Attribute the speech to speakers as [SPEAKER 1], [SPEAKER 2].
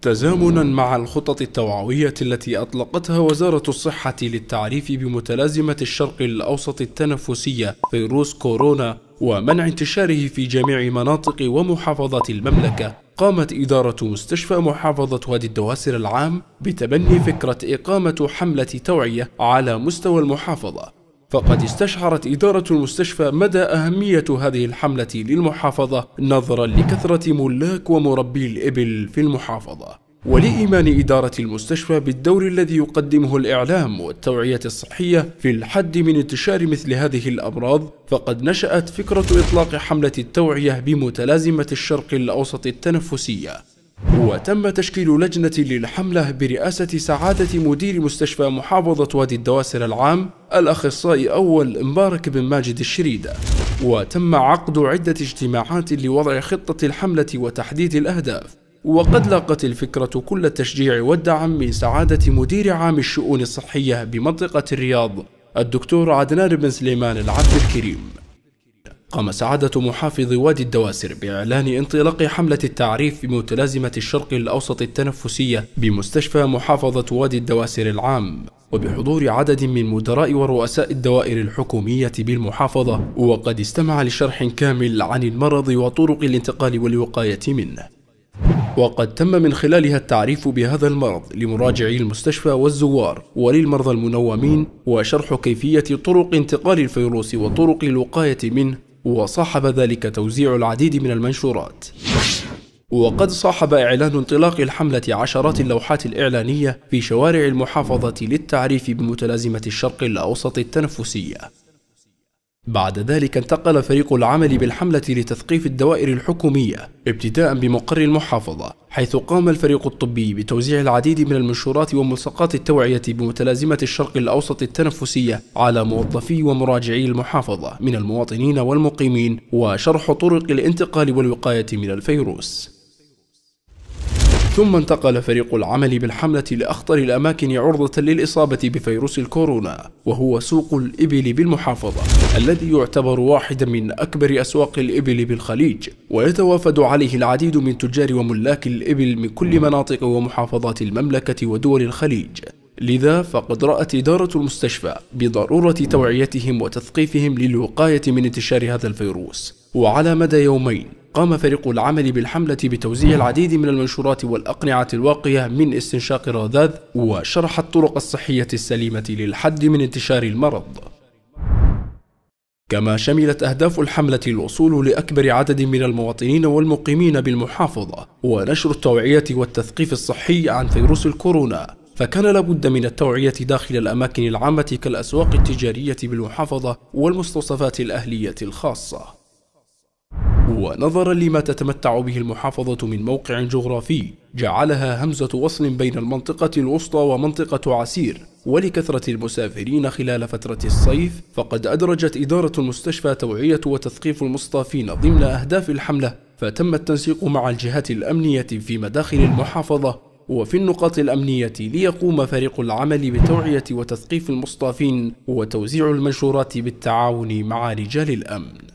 [SPEAKER 1] تزامنا مع الخطط التوعوية التي أطلقتها وزارة الصحة للتعريف بمتلازمة الشرق الأوسط التنفسية فيروس كورونا ومنع انتشاره في جميع مناطق ومحافظات المملكة، قامت إدارة مستشفى محافظة وادي الدواسر العام بتبني فكرة إقامة حملة توعية على مستوى المحافظة. فقد استشعرت إدارة المستشفى مدى أهمية هذه الحملة للمحافظة نظرا لكثرة ملاك ومربي الإبل في المحافظة، ولإيمان إدارة المستشفى بالدور الذي يقدمه الإعلام والتوعية الصحية في الحد من انتشار مثل هذه الأمراض، فقد نشأت فكرة إطلاق حملة التوعية بمتلازمة الشرق الأوسط التنفسية. وتم تشكيل لجنة للحملة برئاسة سعادة مدير مستشفى محافظة وادي الدواسر العام الأخصائي أول مبارك بن ماجد الشريدة، وتم عقد عدة اجتماعات لوضع خطة الحملة وتحديد الأهداف. وقد لاقت الفكرة كل التشجيع والدعم من سعادة مدير عام الشؤون الصحية بمنطقة الرياض الدكتور عدنان بن سليمان العبد الكريم. قام سعادة محافظ وادي الدواسر بإعلان انطلاق حملة التعريف بمتلازمة الشرق الأوسط التنفسية بمستشفى محافظة وادي الدواسر العام، وبحضور عدد من مدراء ورؤساء الدوائر الحكومية بالمحافظة، وقد استمع لشرح كامل عن المرض وطرق الانتقال والوقاية منه. وقد تم من خلالها التعريف بهذا المرض لمراجعي المستشفى والزوار وللمرضى المنومين، وشرح كيفية طرق انتقال الفيروس وطرق الوقاية منه، وصاحب ذلك توزيع العديد من المنشورات. وقد صاحب إعلان انطلاق الحملة عشرات اللوحات الإعلانية في شوارع المحافظة للتعريف بمتلازمة الشرق الأوسط التنفسية. بعد ذلك انتقل فريق العمل بالحملة لتثقيف الدوائر الحكومية ابتداء بمقر المحافظة، حيث قام الفريق الطبي بتوزيع العديد من المنشورات وملصقات التوعية بمتلازمة الشرق الأوسط التنفسية على موظفي ومراجعي المحافظة من المواطنين والمقيمين، وشرح طرق الانتقال والوقاية من الفيروس. ثم انتقل فريق العمل بالحملة لأخطر الأماكن عرضة للإصابة بفيروس الكورونا، وهو سوق الإبل بالمحافظة الذي يعتبر واحدا من أكبر أسواق الإبل بالخليج، ويتوافد عليه العديد من تجار وملاك الإبل من كل مناطق ومحافظات المملكة ودول الخليج. لذا فقد رأت إدارة المستشفى بضرورة توعيتهم وتثقيفهم للوقاية من انتشار هذا الفيروس. وعلى مدى يومين قام فريق العمل بالحملة بتوزيع العديد من المنشورات والأقنعة الواقية من استنشاق الرذاذ وشرح الطرق الصحية السليمة للحد من انتشار المرض. كما شملت أهداف الحملة الوصول لأكبر عدد من المواطنين والمقيمين بالمحافظة ونشر التوعية والتثقيف الصحي عن فيروس الكورونا، فكان لابد من التوعية داخل الأماكن العامة كالأسواق التجارية بالمحافظة والمستوصفات الأهلية الخاصة. ونظرا لما تتمتع به المحافظة من موقع جغرافي جعلها همزة وصل بين المنطقة الوسطى ومنطقة عسير، ولكثرة المسافرين خلال فترة الصيف، فقد أدرجت إدارة المستشفى توعية وتثقيف المصطافين ضمن أهداف الحملة، فتم التنسيق مع الجهات الأمنية في مداخل المحافظة وفي النقاط الأمنية ليقوم فريق العمل بتوعية وتثقيف المصطافين وتوزيع المنشورات بالتعاون مع رجال الأمن.